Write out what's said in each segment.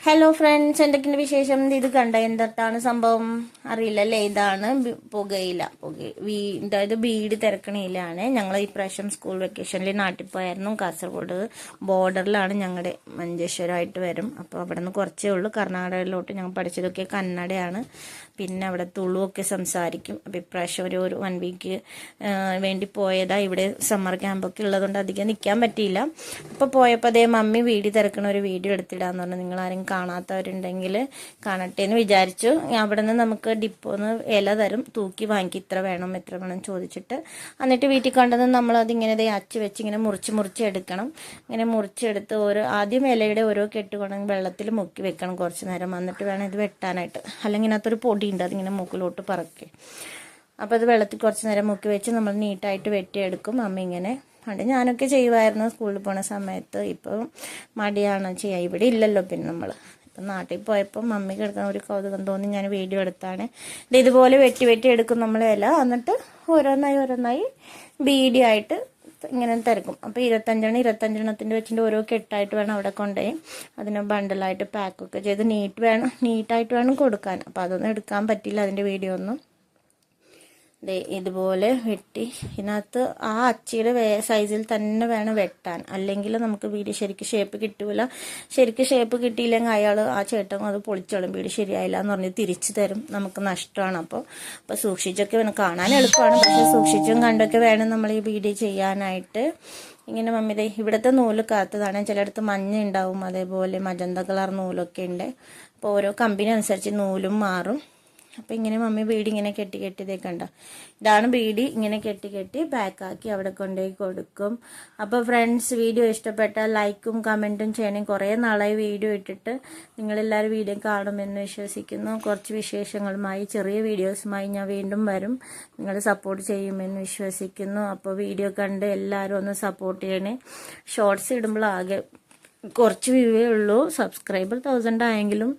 Hello friends, എന്തൊക്കെയുണ്ട് വിശേഷം? ഇത് കണ്ട എന്താണ് സംഭവം അറിയില്ലല്ലേ? ഇതാണ് പുകയില. അതായത് ബീഡി തിരക്കണയിലാണ്. ഞങ്ങൾ ഈ പ്രാവശ്യം സ്കൂൾ വെക്കേഷനിൽ നാട്ടിൽ പോയായിരുന്നു. കാസർഗോഡ് ബോർഡറിലാണ് ഞങ്ങളുടെ മഞ്ചേശ്വരമായിട്ട് വരും. അപ്പോൾ അവിടെ നിന്ന് കുറച്ചേ ഉള്ളൂ. കർണാടകയിലോട്ട് ഞങ്ങൾ പഠിച്ചതൊക്കെ കന്നഡയാണ്. പിന്നെ അവിടെ തുളുവൊക്കെ സംസാരിക്കും. അപ്പോൾ ഇപ്രാവശ്യം ഒരു 1 വീക്ക് വേണ്ടി പോയതാ. ഇവിടെ സമ്മർ ക്യാമ്പൊക്കെ ഉള്ളതുകൊണ്ട് അധികം നിൽക്കാൻ പറ്റിയില്ല. അപ്പോൾ പോയപ്പോൾ അതേ മമ്മി ബീഡി തിരക്കണ ഒരു വീഡിയോ എടുത്തിടാന്ന് പറഞ്ഞു. നിങ്ങളാരും കാണാത്തവരുണ്ടെങ്കിൽ കാണട്ടെ എന്ന് വിചാരിച്ചു. അവിടെ നിന്ന് നമുക്ക് ഡിപ്പോന്ന് ഇല തരും, തൂക്കി വാങ്ങിക്കും, ഇത്ര വേണം ചോദിച്ചിട്ട്. എന്നിട്ട് വീട്ടിൽ കൊണ്ടുവന്ന് നമ്മളതിങ്ങനെ അച്ച് വെച്ച് ഇങ്ങനെ മുറിച്ച് എടുക്കണം. ഇങ്ങനെ മുറിച്ചെടുത്ത് ആദ്യം ഇലയുടെ ഓരോ കെട്ട് കൊണ്ടെങ്കിൽ വെള്ളത്തിൽ മുക്കി വെക്കണം കുറച്ച് നേരം. എന്നിട്ട് വേണം ഇത് വെട്ടാനായിട്ട്. അല്ലെങ്കിൽ ഇതിനകത്തൊരു പൊടിയുണ്ട്, അതിങ്ങനെ മൂക്കിലോട്ട് പറക്കേ. അപ്പോൾ അത് വെള്ളത്തിൽ കുറച്ച് നേരം മുക്കി വെച്ച് നമ്മൾ നീറ്റായിട്ട് വെട്ടിയെടുക്കും. അമ്മ ഇങ്ങനെ പണ്ട് ഞാനൊക്കെ ചെയ്യുമായിരുന്നു സ്കൂളിൽ പോണ സമയത്ത്. ഇപ്പോൾ മടിയാണ് ചെയ്യാൻ. ഇവിടെ ഇല്ലല്ലോ. പിന്നെ നമ്മൾ ഇപ്പം നാട്ടിൽ പോയപ്പോൾ മമ്മിക്ക് എടുക്കാൻ ഒരു കൗതുകം തോന്നി ഞാൻ വീഡിയോ എടുത്താണ്. ഇതുപോലെ വെട്ടി എടുക്കും നമ്മൾ ഇല. എന്നിട്ട് ഓരോന്നായി ബീഡിയായിട്ട് ഇങ്ങനെ തിരക്കും. അപ്പോൾ 25 വെച്ചിട്ട് ഓരോ കെട്ടായിട്ട് വേണം അവിടെ കൊണ്ടുപോയി അതിന് ബണ്ടിലായിട്ട് പാക്കൊക്കെ ചെയ്ത് നീറ്റായിട്ട് വേണം കൊടുക്കാൻ. അപ്പോൾ അതൊന്നും എടുക്കാൻ പറ്റില്ല, അതിൻ്റെ വീഡിയോ ഒന്നും. ഇതുപോലെ വെട്ടി ഇതിനകത്ത് ആ അച്ചിയുടെ സൈസിൽ തന്നെ വേണം വെട്ടാൻ. അല്ലെങ്കിൽ നമുക്ക് ബീഡി ശരിക്കും ഷേപ്പ് കിട്ടൂല. ശരിക്കും ഷേപ്പ് കിട്ടിയില്ലെങ്കിൽ ആ ചേട്ടൻ അത് പൊളിച്ചോളും. ബീഡി ശരിയായില്ല എന്ന് പറഞ്ഞ് തിരിച്ചു തരും. നമുക്ക് നഷ്ടമാണ്. അപ്പോൾ സൂക്ഷിച്ചൊക്കെ വേണം. കാണാൻ എളുപ്പമാണ്, പക്ഷെ സൂക്ഷിച്ചും കണ്ടൊക്കെ വേണം നമ്മൾ ഈ ബീഡി ചെയ്യാനായിട്ട്. ഇങ്ങനെ മമ്മി ഇവിടുത്തെ നൂല് കാത്തതാണ്. ചിലയിടത്ത് മഞ്ഞ ഉണ്ടാവും, അതേപോലെ മജന്ത കളർ നൂലൊക്കെ ഉണ്ട്. അപ്പോൾ ഓരോ കമ്പനി അനുസരിച്ച് നൂലും മാറും. അപ്പോൾ ഇങ്ങനെ മമ്മി ബീഡി ഇങ്ങനെ കെട്ടി കണ്ട. ഇതാണ് ബീഡി. ഇങ്ങനെ കെട്ടി പാക്കാക്കി അവിടെ കൊണ്ടുപോയി കൊടുക്കും. അപ്പോൾ ഫ്രണ്ട്സ്, വീഡിയോ ഇഷ്ടപ്പെട്ടാൽ ലൈക്കും കമൻറ്റും ചെയ്യണം. കുറേ നാളായി വീഡിയോ ഇട്ടിട്ട്. നിങ്ങളെല്ലാവരും വീഡിയോ കാണുമെന്ന് വിശ്വസിക്കുന്നു. കുറച്ച് വിശേഷങ്ങളുമായി, ചെറിയ വീഡിയോസുമായി ഞാൻ വീണ്ടും വരും. നിങ്ങൾ സപ്പോർട്ട് ചെയ്യുമെന്ന് വിശ്വസിക്കുന്നു. അപ്പോൾ വീഡിയോ കണ്ട് എല്ലാവരും ഒന്ന് സപ്പോർട്ട് ചെയ്യണേ. ഷോർട്സ് ഇടുമ്പോൾ ആകെ കുറച്ച് വ്യൂവേ ഉള്ളൂ. സബ്സ്ക്രൈബർ 1000 ആയെങ്കിലും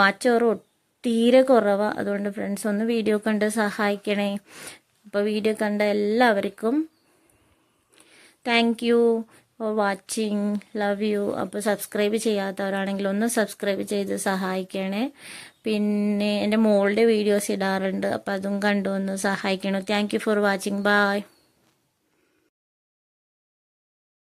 വാച്ച് ഓവർ തീരെ കുറവാണ്. അതുകൊണ്ട് ഫ്രണ്ട്സ് ഒന്ന് വീഡിയോ കണ്ട് സഹായിക്കണേ. അപ്പോൾ വീഡിയോ കണ്ട എല്ലാവർക്കും thank you for watching. Love you. അപ്പോൾ സബ്സ്ക്രൈബ് ചെയ്യാത്തവരാണെങ്കിൽ ഒന്ന് സബ്സ്ക്രൈബ് ചെയ്ത് സഹായിക്കണേ. പിന്നെ എൻ്റെ മോളുടെ വീഡിയോസ് ഇടാറുണ്ട്. അപ്പോൾ അതും കണ്ടു ഒന്ന് സഹായിക്കണം. Thank you for watching. By.